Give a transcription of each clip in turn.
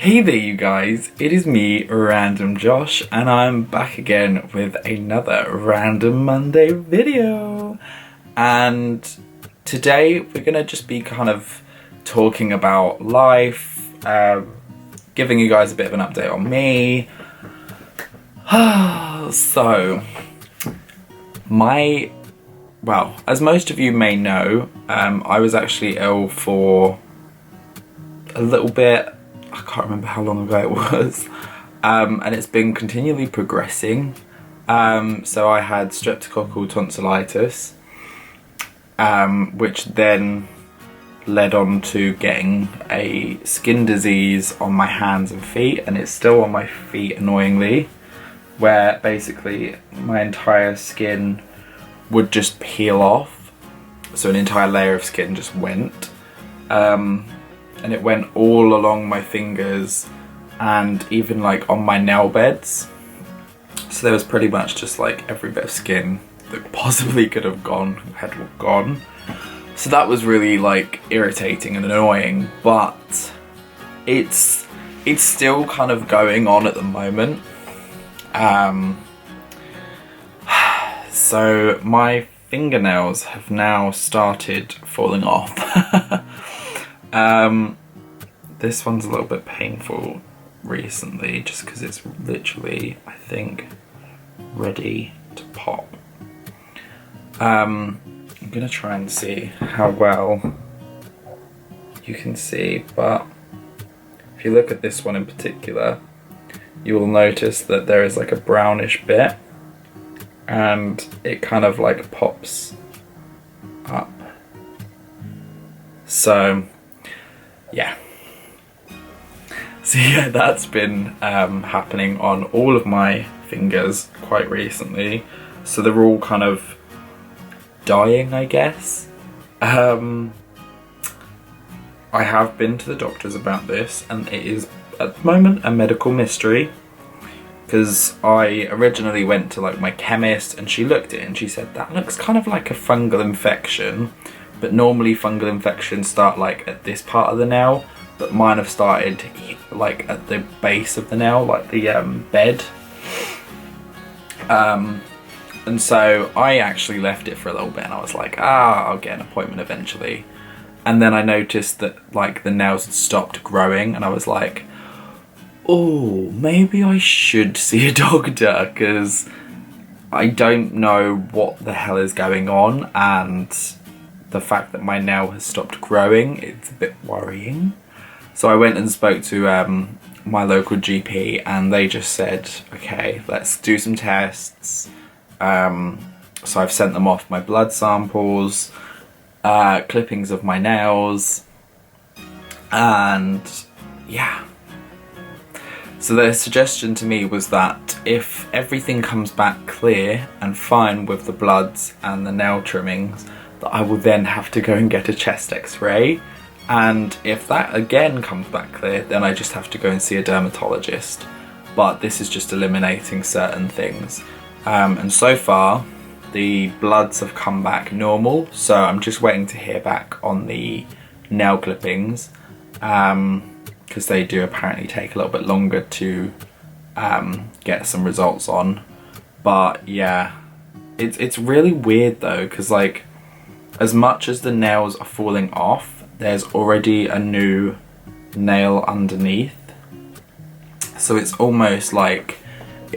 Hey there you guys, it is me, RandomJosh, and I'm back again with another Random Monday video. And today we're gonna just be kind of talking about life, giving you guys a bit of an update on me. So, well, as most of you may know, I was actually ill for a little bit. I can't remember how long ago it was, and it's been continually progressing. So I had streptococcal tonsillitis, which then led on to getting a skin disease on my hands and feet, and it's still on my feet annoyingly, where basically my entire skin would just peel off. So an entire layer of skin just went. And it went all along my fingers and even like on my nail beds. So there was pretty much just like every bit of skin that possibly could have gone, had gone. So that was really like irritating and annoying, but it's still kind of going on at the moment. So my fingernails have now started falling off. This one's a little bit painful recently just because it's literally, I think, ready to pop. I'm gonna try and see how well you can see, but if you look at this one in particular, you will notice that there is like a brownish bit and it kind of like pops up. So yeah. So yeah, that's been happening on all of my fingers quite recently. So they're all kind of dying, I guess. I have been to the doctors about this, and it is at the moment a medical mystery, because I originally went to like my chemist and she looked at it and she said that looks kind of like a fungal infection, but normally fungal infections start like at this part of the nail, but mine have started like at the base of the nail, like the bed. And so I actually left it for a little bit and I was like, I'll get an appointment eventually. And then I noticed that like the nails had stopped growing and I was like, oh, maybe I should see a doctor, because I don't know what the hell is going on, and the fact that my nail has stopped growing, it's a bit worrying. So I went and spoke to my local GP, and they just said, okay, let's do some tests. So I've sent them off my blood samples, clippings of my nails, and yeah. So their suggestion to me was that if everything comes back clear and fine with the bloods and the nail trimmings, that I will then have to go and get a chest x-ray. And if that again comes back clear, then I just have to go and see a dermatologist. But this is just eliminating certain things. And so far, the bloods have come back normal, so I'm just waiting to hear back on the nail clippings, because they do apparently take a little bit longer to get some results on. But yeah, it's really weird though, because like, as much as the nails are falling off, there's already a new nail underneath. So it's almost like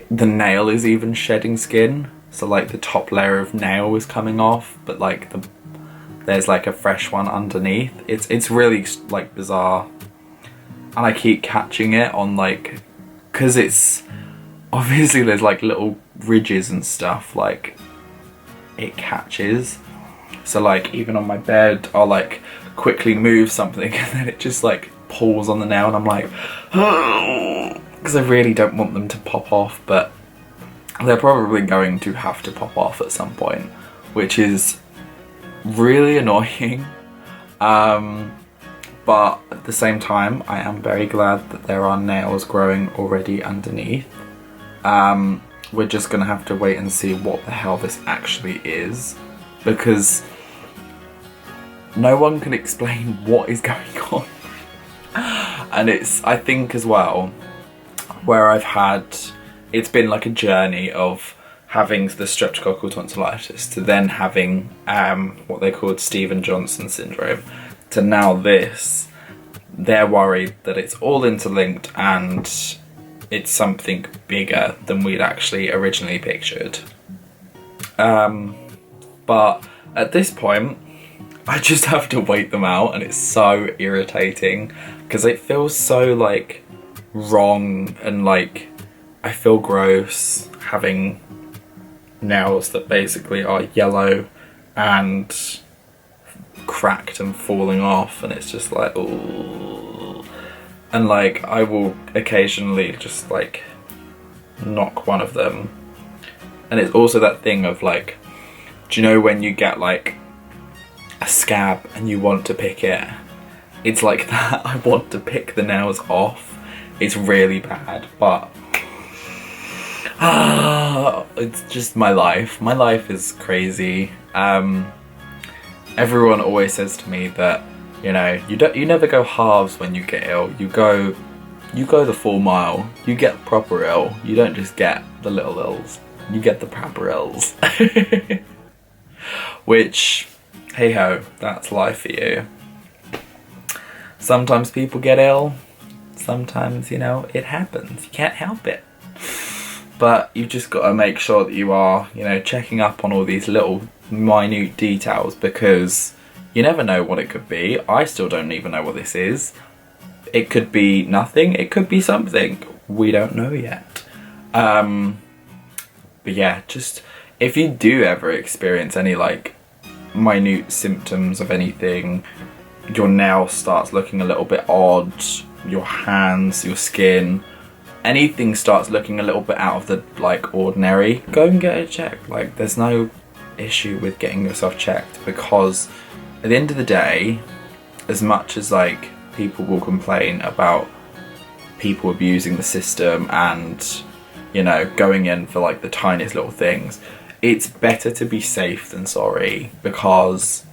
the nail is even shedding skin. So like the top layer of nail is coming off, but like there's like a fresh one underneath. It's really like bizarre. And I keep catching it on like, because it's obviously there's like little ridges and stuff, like it catches. So like even on my bed I'll like quickly move something and then it just like pulls on the nail and I'm like, because I really don't want them to pop off, but they're probably going to have to pop off at some point, which is really annoying. But at the same time, I am very glad that there are nails growing already underneath. We're just gonna have to wait and see what the hell this actually is, because no one can explain what is going on. And I think as well, where it's been like a journey of having the streptococcal tonsillitis to then having what they called Stevens-Johnson syndrome to now this. They're worried that it's all interlinked and it's something bigger than we'd actually originally pictured. But at this point, I just have to wait them out, and it's so irritating because it feels so like wrong, and like I feel gross having nails that basically are yellow and cracked and falling off, and it's just like, ooh. And like I will occasionally just like knock one of them, and it's also that thing of like, do you know when you get like a scab and you want to pick it? It's like that. I want to pick the nails off. It's really bad, but it's just my life. My life is crazy. Everyone always says to me that, you know, you never go halves when you get ill. You go the full mile. You get proper ill. You don't just get the little ills. You get the proper ills. Which, hey ho, that's life for you. Sometimes people get ill. Sometimes, you know, it happens. You can't help it. But you've just got to make sure that you are, you know, checking up on all these little minute details, because you never know what it could be. I still don't even know what this is. It could be nothing. It could be something. We don't know yet. But yeah, just if you do ever experience any like minute symptoms of anything, your nail starts looking a little bit odd, your hands, your skin, anything starts looking a little bit out of the like ordinary, go and get it checked. Like there's no issue with getting yourself checked, because at the end of the day, as much as like people will complain about people abusing the system and, you know, going in for like the tiniest little things, it's better to be safe than sorry, because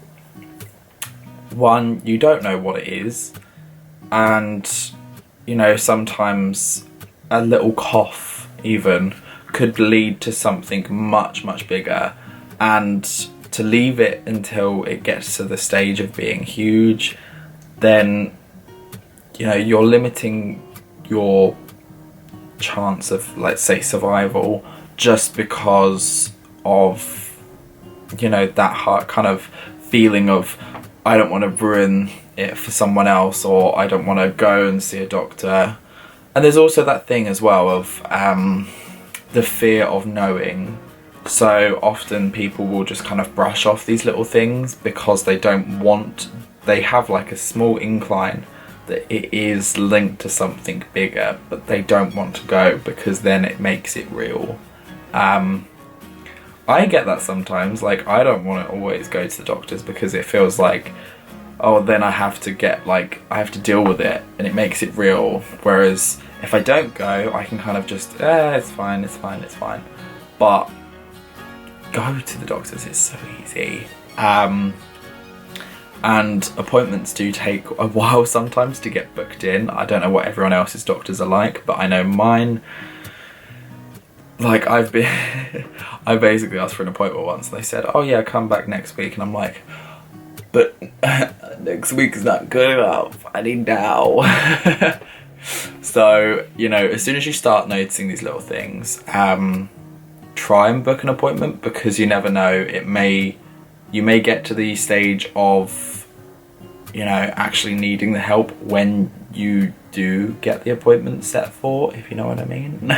one, you don't know what it is, and you know, sometimes a little cough even could lead to something much, much bigger, and to leave it until it gets to the stage of being huge, then, you know, you're limiting your chance of, let's say, survival just because of, you know, that heart kind of feeling of, I don't want to ruin it for someone else, or I don't want to go and see a doctor. And there's also that thing as well of the fear of knowing. So often people will just kind of brush off these little things because they don't want, they have like a small incline that it is linked to something bigger, but they don't want to go because then it makes it real. I get that sometimes, like I don't want to always go to the doctors because it feels like, oh, then I have to get like, I have to deal with it and it makes it real. Whereas if I don't go, I can kind of just, it's fine, it's fine, it's fine. But go to the doctors, it's so easy. And appointments do take a while sometimes to get booked in. I don't know what everyone else's doctors are like, but I know mine, like I basically asked for an appointment once and they said, oh yeah, come back next week. And I'm like, but next week is not good enough. I need now. So, you know, as soon as you start noticing these little things, try and book an appointment, because you never know, you may get to the stage of, you know, actually needing the help when you do get the appointment set for, if you know what I mean.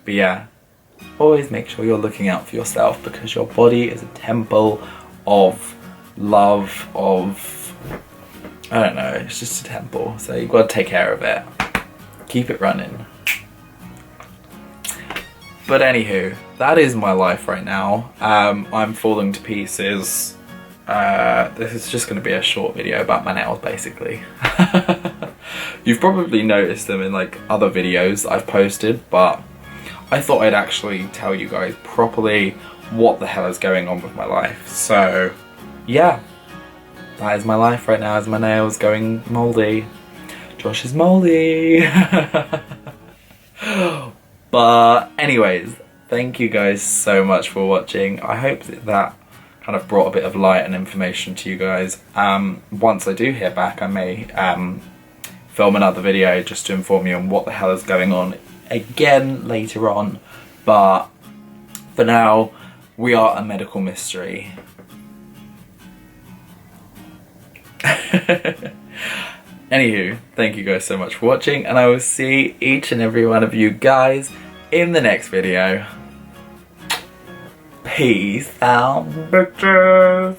But yeah, always make sure you're looking out for yourself, because your body is a temple of love, of, I don't know, it's just a temple, so you've got to take care of it, keep it running. But anywho, that is my life right now. I'm falling to pieces. This is just going to be a short video about my nails, basically. You've probably noticed them in like other videos I've posted, but I thought I'd actually tell you guys properly what the hell is going on with my life. So yeah, that is my life right now, is my nails going mouldy. Josh is mouldy. But anyways, thank you guys so much for watching. I hope that kind of brought a bit of light and information to you guys. Once I do hear back, I may film another video just to inform you on what the hell is going on again later on. But for now, we are a medical mystery. Anywho, thank you guys so much for watching, and I will see each and every one of you guys in the next video. Peace out, bitches.